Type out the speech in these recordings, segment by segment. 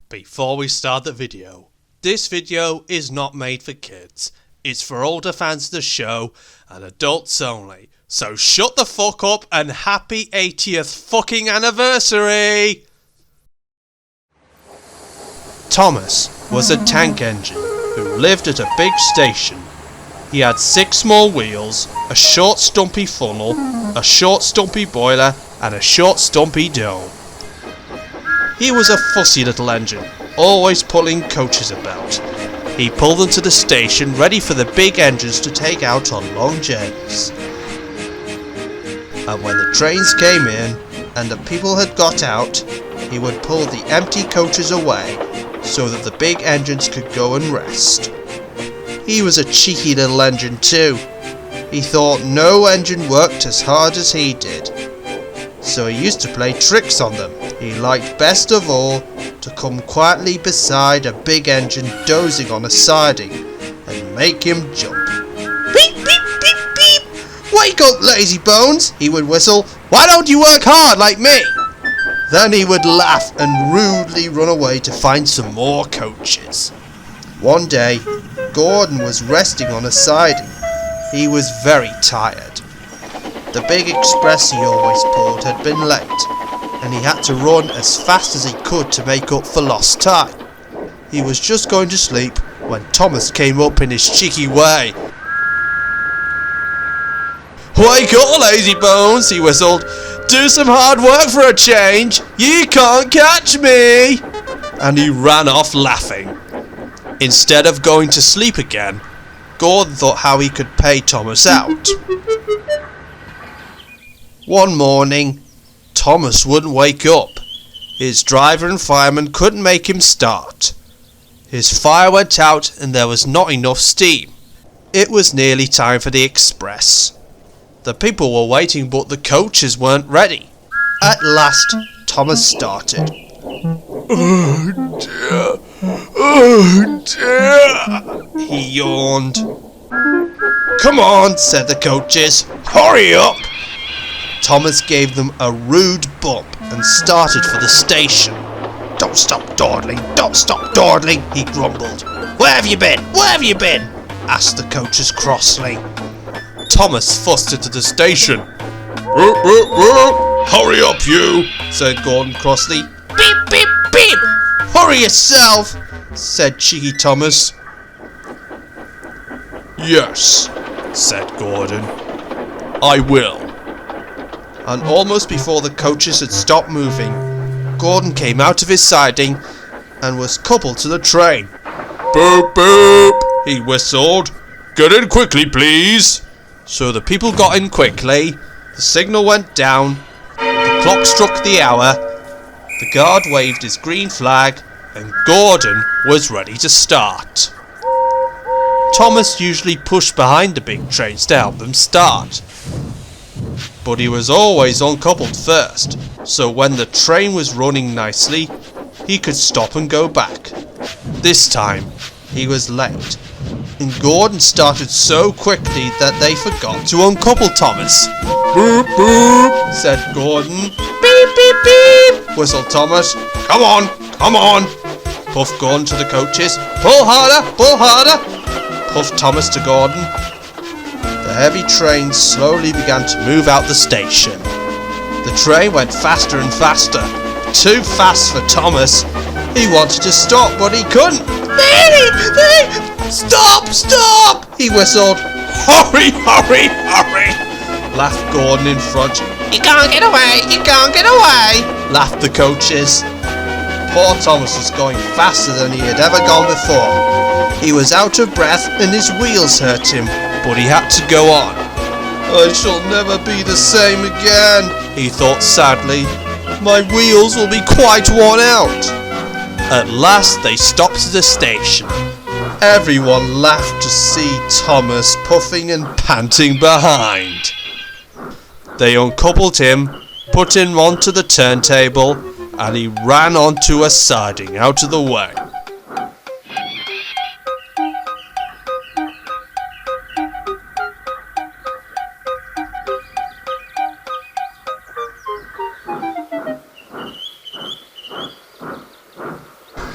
Before we start the video, this video is not made for kids. It's for older fans of the show and adults only. So shut the fuck up and happy 80th fucking anniversary! Thomas was a tank engine who lived at a big station. He had 6 small wheels, a short stumpy funnel, a short stumpy boiler and a short stumpy dome. He was a fussy little engine, always pulling coaches about. He pulled them to the station ready for the big engines to take out on long journeys. And when the trains came in and the people had got out, he would pull the empty coaches away so that the big engines could go and rest. He was a cheeky little engine too. He thought no engine worked as hard as he did. So he used to play tricks on them. He liked best of all to come quietly beside a big engine dozing on a siding and make him jump. Beep, beep, beep, beep! Wake up, lazy bones, he would whistle. Why don't you work hard like me? Then he would laugh and rudely run away to find some more coaches. One day, Gordon was resting on a siding. He was very tired. The big express he always pulled had been late, and he had to run as fast as he could to make up for lost time. He was just going to sleep when Thomas came up in his cheeky way. Wake up, lazy bones, he whistled. Do some hard work for a change. You can't catch me. And he ran off laughing. Instead of going to sleep again, Gordon thought how he could pay Thomas out. One morning, Thomas wouldn't wake up. His driver and fireman couldn't make him start. His fire went out and there was not enough steam. It was nearly time for the express. The people were waiting but the coaches weren't ready. At last, Thomas started. Oh dear, oh dear, he yawned. Come on, said the coaches, hurry up. Thomas gave them a rude bump and started for the station. Don't stop dawdling, he grumbled. Where have you been, asked the coaches crossly. Thomas fussed into the station. Whoop, whoop, whoop. Hurry up you, said Gordon crossly. Beep, beep, beep. Hurry yourself, said cheeky Thomas. Yes, said Gordon. I will. And almost before the coaches had stopped moving, Gordon came out of his siding and was coupled to the train. Boop, boop, he whistled. Get in quickly, please. So the people got in quickly, the signal went down, the clock struck the hour, the guard waved his green flag, and Gordon was ready to start. Thomas usually pushed behind the big trains to help them start. But he was always uncoupled first, so when the train was running nicely, he could stop and go back. This time, he was late, and Gordon started so quickly that they forgot to uncouple Thomas. Boop, boop, said Gordon. Beep, beep, beep, whistled Thomas. Come on, puffed Gordon to the coaches. Pull harder, puffed Thomas to Gordon. The heavy train slowly began to move out the station. The train went faster and faster. Too fast for Thomas. He wanted to stop, but he couldn't. Stop, he whistled. Hurry, laughed Gordon in front. You can't get away, laughed the coaches. Poor Thomas was going faster than he had ever gone before. He was out of breath and his wheels hurt him, but he had to go on. I shall never be the same again, he thought sadly. My wheels will be quite worn out. At last they stopped at the station. Everyone laughed to see Thomas puffing and panting behind. They uncoupled him, put him onto the turntable, and he ran onto a siding out of the way.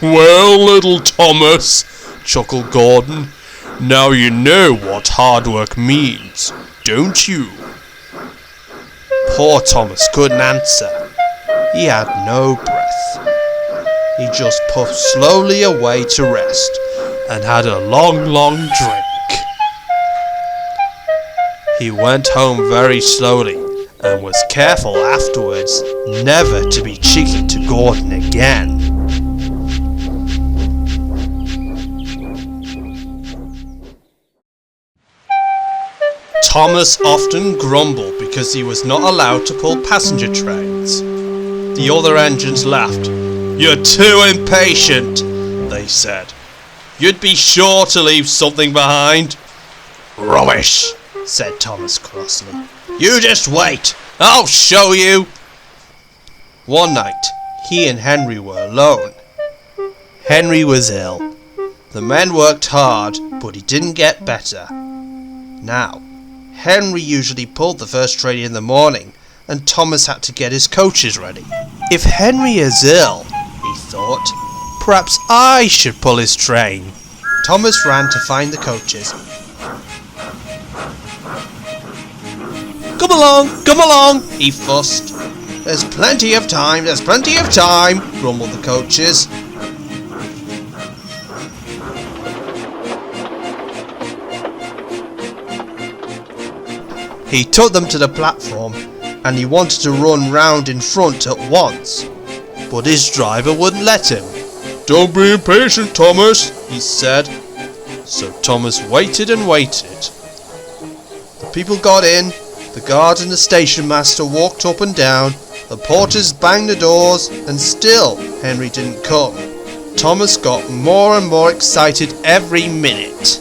Well, little Thomas, chuckled Gordon, now you know what hard work means, don't you? Poor Thomas couldn't answer. He had no breath. He just puffed slowly away to rest and had a long, long drink. He went home very slowly and was careful afterwards never to be cheeky to Gordon again. Thomas often grumbled because he was not allowed to pull passenger trains. The other engines laughed. "You're too impatient," they said. "You'd be sure to leave something behind." "Rubbish," said Thomas crossly. "You just wait, I'll show you." One night, he and Henry were alone. Henry was ill. The men worked hard, but he didn't get better. Now, Henry usually pulled the first train in the morning, and Thomas had to get his coaches ready. If Henry is ill, he thought, perhaps I should pull his train. Thomas ran to find the coaches. Come along, he fussed. There's plenty of time, grumbled the coaches. He took them to the platform and he wanted to run round in front at once, but his driver wouldn't let him. "Don't be impatient, Thomas," he said. So Thomas waited and waited. The people got in, the guard and the station master walked up and down, the porters banged the doors, and still Henry didn't come. Thomas got more and more excited every minute.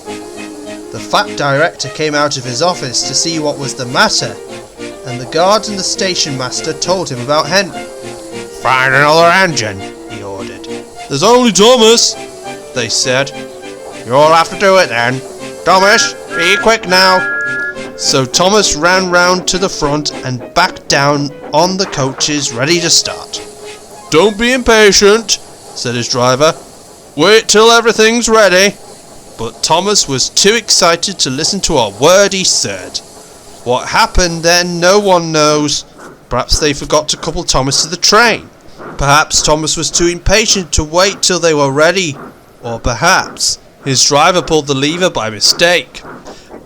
The fat director came out of his office to see what was the matter, and the guard and the station master told him about Henry. "Find another engine," he ordered. "There's only Thomas," they said. "You'll have to do it then. Thomas, be quick now." So Thomas ran round to the front and back down on the coaches ready to start. "Don't be impatient," said his driver. "Wait till everything's ready." But Thomas was too excited to listen to a word he said. What happened then no one knows. Perhaps they forgot to couple Thomas to the train. Perhaps Thomas was too impatient to wait till they were ready. Or perhaps his driver pulled the lever by mistake.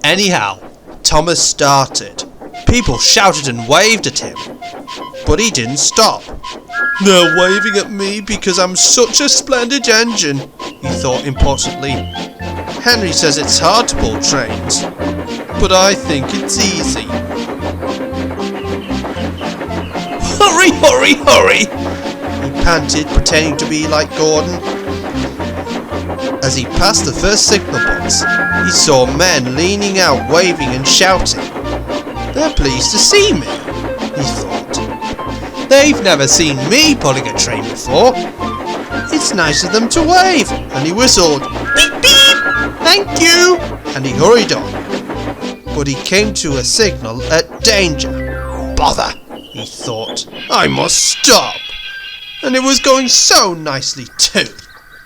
Anyhow, Thomas started. People shouted and waved at him. But he didn't stop. "They're waving at me because I'm such a splendid engine," he thought importantly. "Henry says it's hard to pull trains, but I think it's easy." "Hurry, hurry, hurry!" he panted, pretending to be like Gordon. As he passed the first signal box, he saw men leaning out, waving and shouting. "They're pleased to see me," he thought. "They've never seen me pulling a train before. It's nice of them to wave," and he whistled, "Beep, beep, thank you," and he hurried on. But he came to a signal at danger. "Bother," he thought, "I must stop." And it was going so nicely too.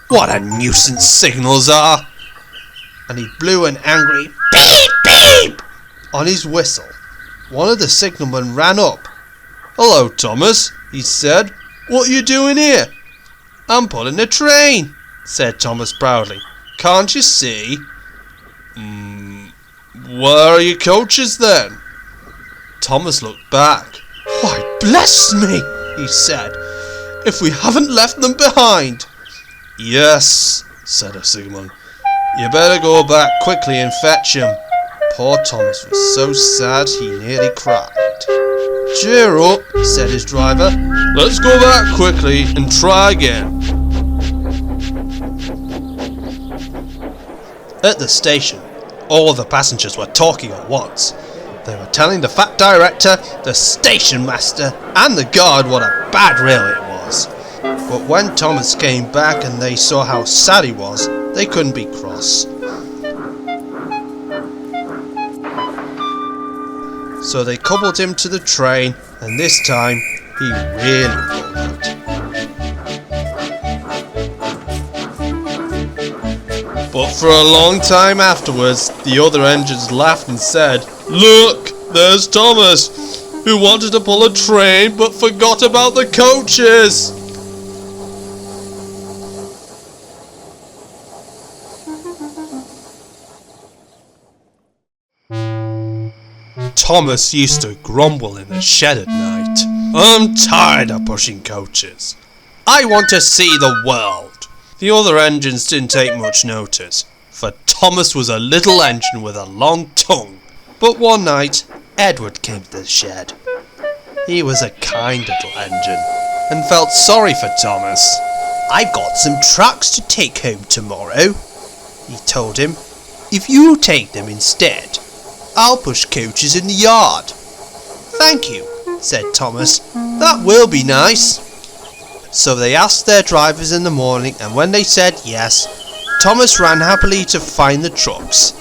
What a nuisance signals are! And he blew an angry beep beep on his whistle. One of the signalmen ran up. "Hello, Thomas," he said. "What you doing here?" "I'm pulling a train," said Thomas proudly. "Can't you see?" Where are your coaches then?" Thomas looked back. "Why, bless me," he said, "if we haven't left them behind." "Yes," said a signalman. "You better go back quickly and fetch him." Poor Thomas was so sad he nearly cried. "Cheer up," said his driver. "Let's go back quickly and try again." At the station, all the passengers were talking at once. They were telling the fat director, the station master, and the guard what a bad rail it was. But when Thomas came back and they saw how sad he was, they couldn't be cross. So they coupled him to the train, and this time he really pulled. But for a long time afterwards, the other engines laughed and said, "Look, there's Thomas, who wanted to pull a train but forgot about the coaches." Thomas used to grumble in the shed at night. "I'm tired of pushing coaches. I want to see the world." The other engines didn't take much notice, for Thomas was a little engine with a long tongue. But one night, Edward came to the shed. He was a kind little engine, and felt sorry for Thomas. "I've got some trucks to take home tomorrow," he told him. "If you take them instead, I'll push coaches in the yard." "Thank you," said Thomas. "That will be nice." So they asked their drivers in the morning, and when they said yes, Thomas ran happily to find the trucks.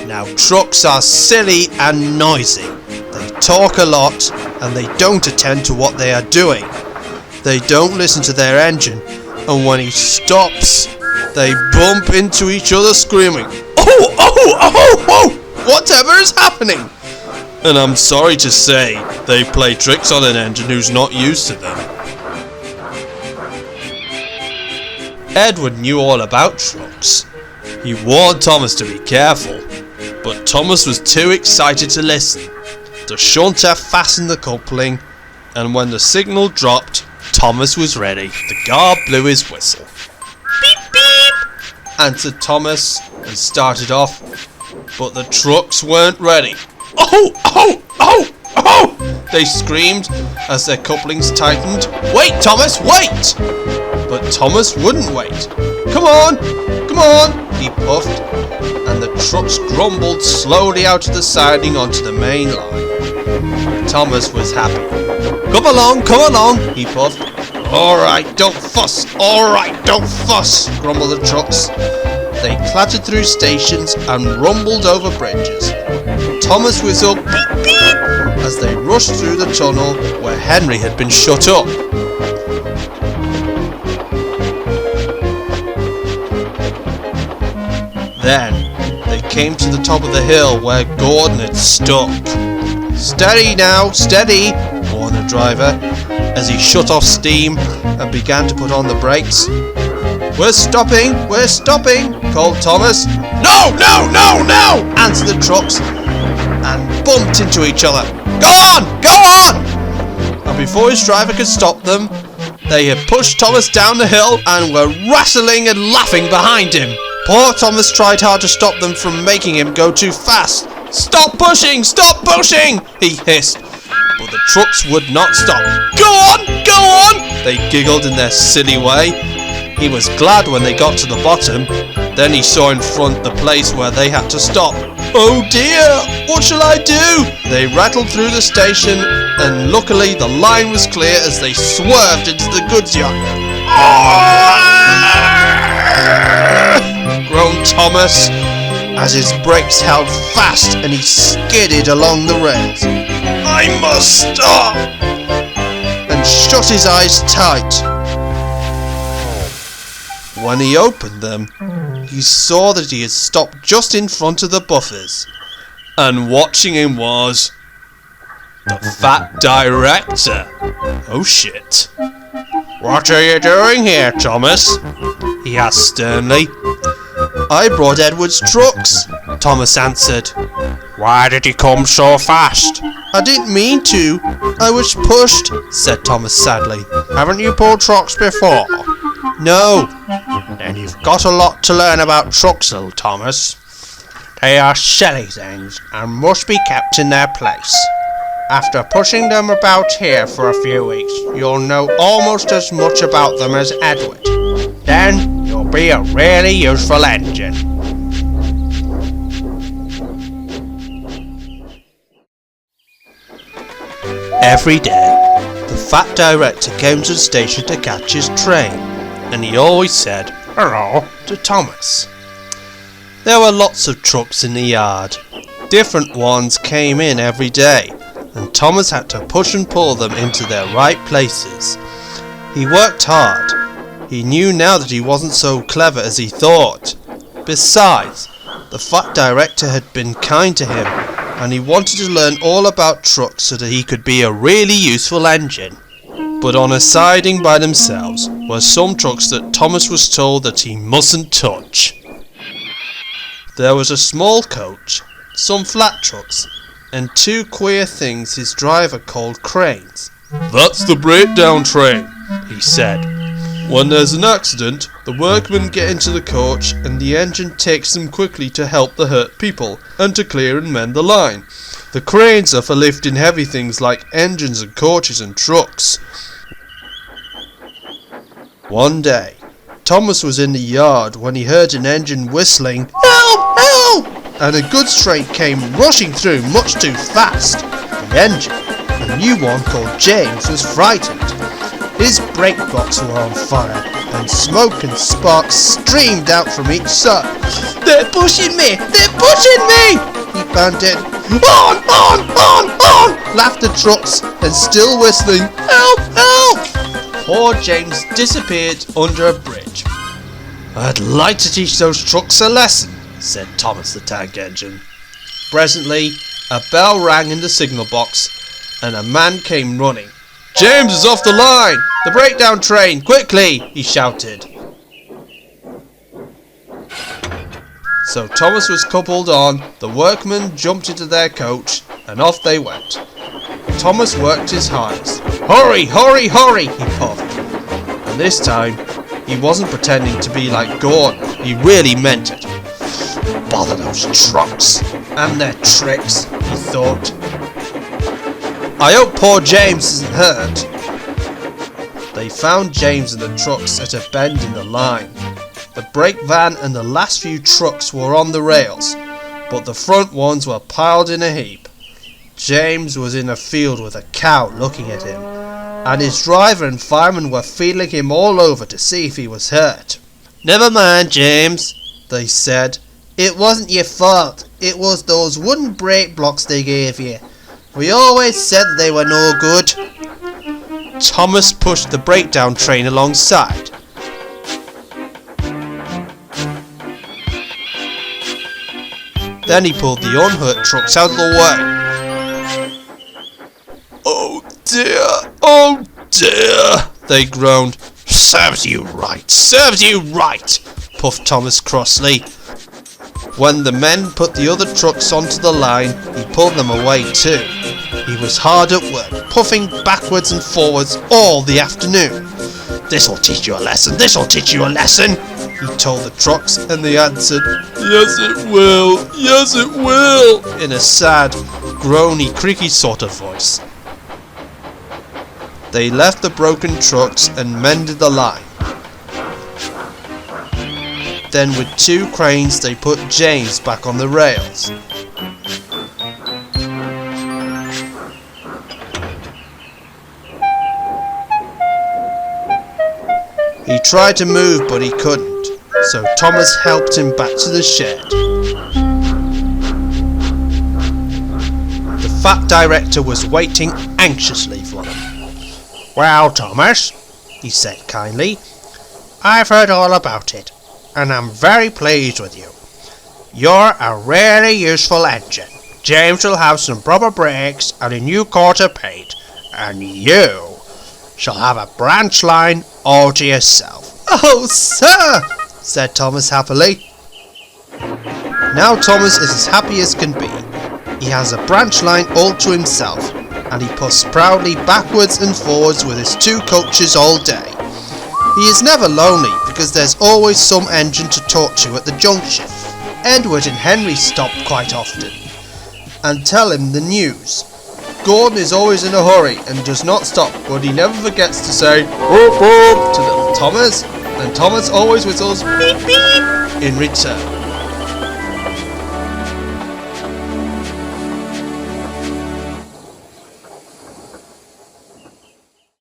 Now trucks are silly and noisy. They talk a lot and they don't attend to what they are doing. They don't listen to their engine, and when he stops, they bump into each other screaming, "Oh, oh, oh, oh, whatever is happening?" And I'm sorry to say, they play tricks on an engine who's not used to them. Edward knew all about trucks. He warned Thomas to be careful, but Thomas was too excited to listen. The shunter fastened the coupling, and when the signal dropped, Thomas was ready. The guard blew his whistle. "Beep, beep," answered Thomas, and started off, but the trucks weren't ready. "Oh, oh, oh, oh!" they screamed as their couplings tightened. "Wait, Thomas, wait!" But Thomas wouldn't wait. Come on, he puffed, and the trucks grumbled slowly out of the siding onto the main line. Thomas was happy. Come along, he puffed. Alright, don't fuss, grumbled the trucks. They clattered through stations and rumbled over bridges. Thomas whistled beep beep as they rushed through the tunnel where Henry had been shut up. Then they came to the top of the hill where Gordon had stuck. "Steady now, steady," warned the driver as he shut off steam and began to put on the brakes. We're stopping, called Thomas. No, answered the trucks and bumped into each other. Go on! And before his driver could stop them, they had pushed Thomas down the hill and were wrestling and laughing behind him. Poor Thomas tried hard to stop them from making him go too fast. Stop pushing! He hissed. But the trucks would not stop. Go on! They giggled in their silly way. He was glad when they got to the bottom. Then he saw in front the place where they had to stop. Oh dear! What shall I do? They rattled through the station, and luckily the line was clear as they swerved into the goods yard. Groaned Thomas as his brakes held fast and he skidded along the rails. I must stop! And shut his eyes tight. When he opened them, he saw that he had stopped just in front of the buffers, and watching him was the fat director. Oh shit. What are you doing here, Thomas? He asked sternly. I brought Edward's trucks, Thomas answered. Why did he come so fast? I didn't mean to. I was pushed, said Thomas sadly. Haven't you pulled trucks before? No. Then you've got a lot to learn about trucks, little Thomas. They are silly things and must be kept in their place. After pushing them about here for a few weeks, you'll know almost as much about them as Edward. Then you'll be a really useful engine. Every day, the fat director came to the station to catch his train, and he always said, hello, to Thomas. There were lots of trucks in the yard. Different ones came in every day, and Thomas had to push and pull them into their right places. He worked hard. He knew now that he wasn't so clever as he thought. Besides, the fat director had been kind to him, and he wanted to learn all about trucks so that he could be a really useful engine. But on a siding by themselves were some trucks that Thomas was told that he mustn't touch. There was a small coach, some flat trucks, and two queer things his driver called cranes. "That's the breakdown train," he said. "When there's an accident, the workmen get into the coach and the engine takes them quickly to help the hurt people and to clear and mend the line. The cranes are for lifting heavy things like engines and coaches and trucks." One day, Thomas was in the yard when he heard an engine whistling, "Help! Help!" and a goods train came rushing through much too fast. The engine, a new one called James, was frightened. His brake box were on fire, and smoke and sparks streamed out from each side. "They're pushing me! They're pushing me!" he panted. On! Laughed the trucks, and still whistling, "Help! Help!" Poor James disappeared under a bridge. "I'd like to teach those trucks a lesson," said Thomas the tank engine. Presently, a bell rang in the signal box, and a man came running. "James is off the line! The breakdown train! Quickly!" he shouted. So Thomas was coupled on, the workmen jumped into their coach, and off they went. Thomas worked his hardest. "Hurry, hurry, hurry!" he puffed. And this time, he wasn't pretending to be like Gordon, he really meant it. "Bother those trucks and their tricks," he thought. "I hope poor James isn't hurt." They found James and the trucks at a bend in the line. The brake van and the last few trucks were on the rails, but the front ones were piled in a heap. James was in a field with a cow looking at him, and his driver and fireman were feeling him all over to see if he was hurt. "Never mind, James," they said. "It wasn't your fault. It was those wooden brake blocks they gave you. We always said that they were no good." Thomas pushed the breakdown train alongside. Then he pulled the unhurt trucks out of the way. "Oh dear, they groaned. "Serves you right, puffed Thomas crossly. When the men put the other trucks onto the line, he pulled them away too. He was hard at work, puffing backwards and forwards all the afternoon. "This'll teach you a lesson, this'll teach you a lesson," he told the trucks, and they answered, "Yes it will," in a sad, groany, creaky sort of voice. They left the broken trucks and mended the line. Then with two cranes they put James back on the rails. He tried to move but he couldn't, so Thomas helped him back to the shed. The fat director was waiting anxiously for him. "Well, Thomas," he said kindly, "I've heard all about it, and I'm very pleased with you. You're a really useful engine. James will have some proper brakes and a new quarter paint, and you shall have a branch line all to yourself." "Oh, sir," said Thomas happily. Now Thomas is as happy as can be. He has a branch line all to himself, and he puffs proudly backwards and forwards with his two coaches all day. He is never lonely because there's always some engine to talk to at the junction. Edward and Henry stop quite often and tell him the news. Gordon is always in a hurry and does not stop, but he never forgets to say "boop boop" to little Thomas, and Thomas always whistles "beep beep" in return.